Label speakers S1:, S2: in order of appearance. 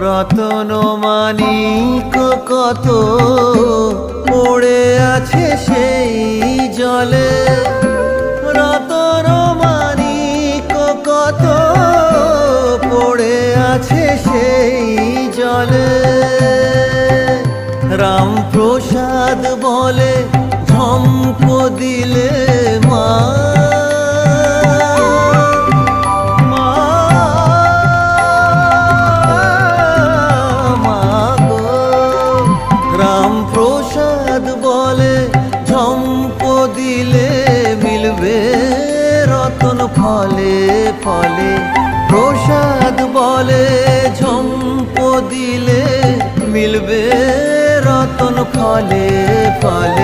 S1: রতন মানিক কত পড়ে আছে সেই জলে, রতন মানিক কত পড়ে আছে সেই জলে। রামপ্রসাদ বলে ঝম্প দিলে মা, রামপ্রসাদ বলে ঝম্প দিলে মিলবে রতন ফলে ফলে। প্রসাদ বলে ঝম্প দিলে মিলবে রতন ফলে ফলে।